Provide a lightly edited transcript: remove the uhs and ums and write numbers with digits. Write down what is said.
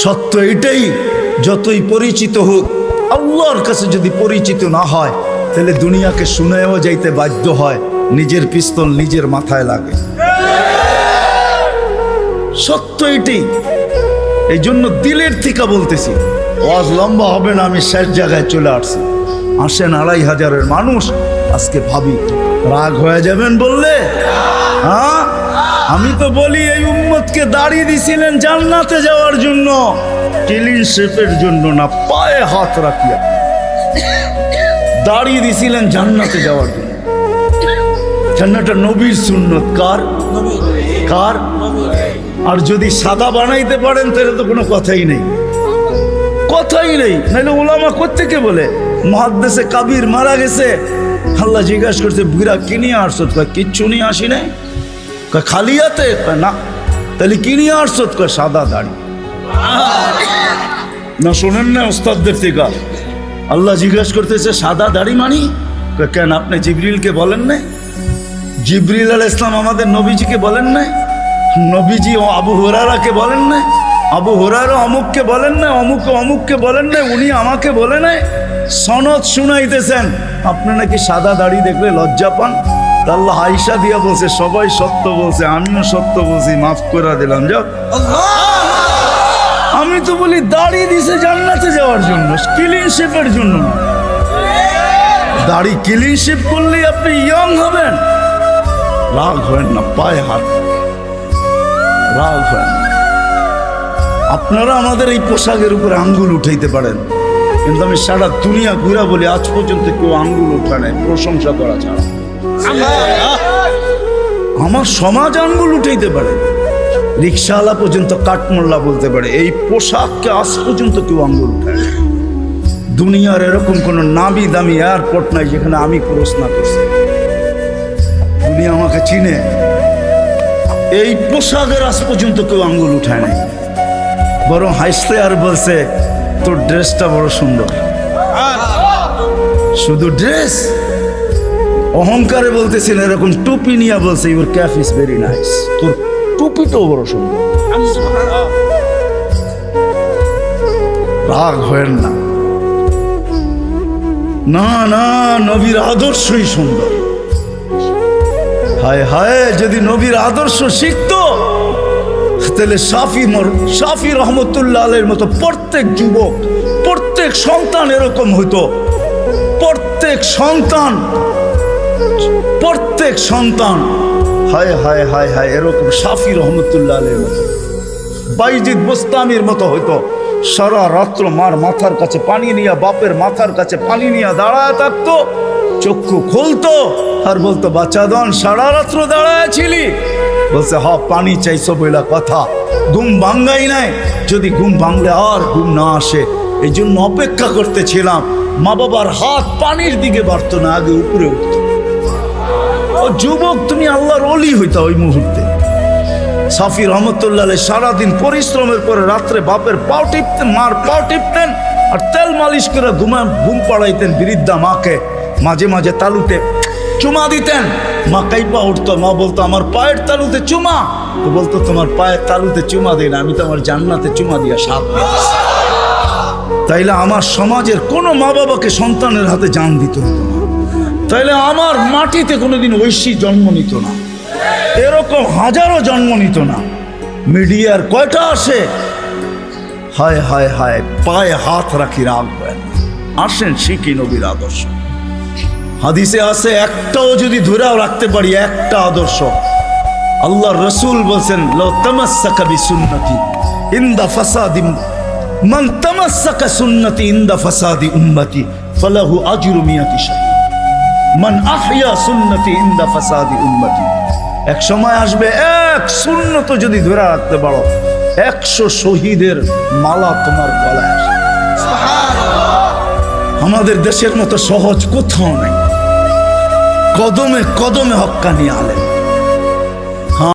সত্য এটাই, যতই পরিচিত হোক, আল্লাহর কাছে যদি পরিচিত না হয় তাহলে দুনিয়াকে শুনেও যাইতে বাধ্য হয়, নিজের পিস্তল নিজের মাথায় লাগে। সত্য এটাই। এই জন্য দিলের থেকে বলতেছি, ওয়াজ লম্বা হবে না, আমি শেষ জায়গায় চলে আসছি। আসেন ২৫০০০-এর মানুষ, আজকে ভাবি রাগ হয়ে যাবেন বললে? হ্যাঁ, আমি তো বলি এই উম্মতকে দাঁড়িয়ে দিছিলেন জান্নাতে যাওয়ার জন্য, ক্লিন শেপের জন্য না, পায়ে হাত রাখিয়া দাঁড়িয়ে দিছিলেন জান্নাতে যাওয়ার জন্য। জান্নাতটা নবীর সুন্নত। কার? কার? আর যদি সাদা বানাইতে পারেন তাহলে তো কোনো কথাই নেই, কথাই নেই। নাহলে ওলামা কোত্থেকে বলে মুহাদ্দিসে কাবির মারা গেছে, আল্লাহ জিজ্ঞাসা করছে বুড়া কি নিয়ে আসছো? কিচ্ছু নিয়ে আসি নাই। খালি হাতে? না। তাহলে কি নিয়ে আসছো? সাদা দাড়ি। না শোনেন না ওস্তাদদের থেকে? আল্লাহ জিজ্ঞাসা করতেছে সাদা দাড়ি মানি? কেন আপনি জিবরিলকে বলেন নাই? জিবরিল আলাইহিস সালাম আমাদের নবীজিকে বলেন নাই? নবীজি ও আবু হুরায়রাকে বলেন নাই? আবু হুরায়রা অমুককে বলেন নাই? অমুককে বলেন নাই? উনি আমাকে বলে নাই? সনদ শুনাইতেছেন, আপনি নাকি সাদা দাড়ি দেখলে লজ্জা পান? আল্লাহ আয়েশা দিয়া বলছে সবাই সত্য বলছে, আমিও সত্য বলছি, মাফ করে দিলাম। যাও। আমি তো বলি দাড়ি দিছে জান্নাতে যাওয়ার জন্য, ক্লিন শেপের জন্য না। দাড়ি ক্লিন শেপ করলে আপনি ইয়ং হবেন। রাগ হয় না, পায়ে হাত, রাগ হয় না। আপনারা আমাদের এই পোশাকের উপরে আঙ্গুল উঠাইতে পারেন, কিন্তু আমি সারা দুনিয়া ঘুরা বলি আজ পর্যন্ত কেউ আঙ্গুল উঠা নাই, প্রশংসা করা ছাড়া। আমার সমাজ আঙ্গুল উঠাইতে পারে, রিক্সাওয়ালা পর্যন্ত কাঠমোল্লা বলতে পারে, এই পোশাককে আজ পর্যন্ত কেউ আঙ্গুল উঠায় না। দুনিয়ার এরকম কোন নামি দামি এয়ারপোর্ট নাই যেখানে আমি ক্রস না করছি। দুনিয়া আমাকে চিনে, এই পোশাকের আজ পর্যন্ত কেউ আঙ্গুল উঠায় নাই। বরং হাসতে আর বলছে তোর ড্রেসটা বড় সুন্দর। শুধু ড্রেস, অহংকারে বলতেছিল, এরকম টুপি নিয়ে বলছে your cap is very nice, তোর টুপিটাও বড় সুন্দর। রাগ হয়েন না, না না, নবীর আদর্শই সুন্দর। হায় হায়, যদি নবীর আদর্শ শিখতো তাহলে শাফি রহমতুল্লাহ আলাইহির মতো প্রত্যেক যুবক, প্রত্যেক সন্তান এরকম হইতো। প্রত্যেক সন্তান হায় হায় হায় হায় এরকম শাফি রহমতুল্লাহ আলাইহির মতো, বাইজিদ বুস্তামির মতো হইতো। সারা রাত্র মার মাথার কাছে পানি নিয়ে, বাপের মাথার কাছে পানি নিয়ে দাঁড়ায় থাকতো, চক্ষু খুলতো আর বলতো বাচ্চা দন সারা রাত্র দাঁড়ায় ছিলি? বলছে হ, পানি চাইছো বইলা কথা, ঘুম ভাঙ্গাই নাই। যদি ঘুম ভাঙলে আর ঘুম না আসে, এই জন্য অপেক্ষা করতেছিলাম। মা বাবার হাত পানির দিকে বাড়তো না, আগে উপরে উঠতো। ও যুবক, তুমি আল্লাহর ওলি হইতা ওই মুহূর্তে। শাফি রহমতুল্লাহ আলাইহি সারাদিন পরিশ্রমের পরে রাত্রে বাপের পাও টিপতেন, মার পাও টিপতেন, আর তেল মালিশ করে ঘুম পাড়াইতেন বৃদ্ধা মাকে। মাঝে মাঝে তালুতে চুমা দিতেন, মা কাইপা উঠতো। মা বলতো আমার পায়ের তালুতে চুমা। তো বলতো তোমার পায়ের তালুতে চুমা দিই না, আমি তোমার জান্নাতে চুমা দিয়া সাপ নিয়েছি। তাইলে আমার সমাজের কোনো মা বাবাকে সন্তানের হাতে জান দিত না, তাইলে আমার মাটিতে কোনোদিন ঐশী জন্ম নিত না, এরকম হাজারো জন্ম নিত না। মিডিয়ার কয়টা আসে? হায় হায় হায়, পায়ে হাত রাখি, রাগ হয় না। আসেন শিখি নবীর আদর্শ। হাদিসে আছে, একটাও যদি ধরেও রাখতে পারি, একটা আদর্শ, আল্লাহ রসুল বলছেন লাউ তামাসসাকা বিসুন্নতি ইনদা ফাসাদি মান তামাসসাকা সুন্নতি ইনদা ফাসাদি উম্মতি ফালাহু আজরু মিয়াতি শাহীদ মান আহইয়া সুন্নতি ইনদা ফাসাদি উম্মতি। এক সময় আসবে, এক সুন্নত যদি ধরে রাখতে পারো, 100 শহীদের মালা তোমার গলায় আসবে। আমাদের দেশের মতো সহজ কোথাও নাই। কদমে কদমে হক্কানি আলেম,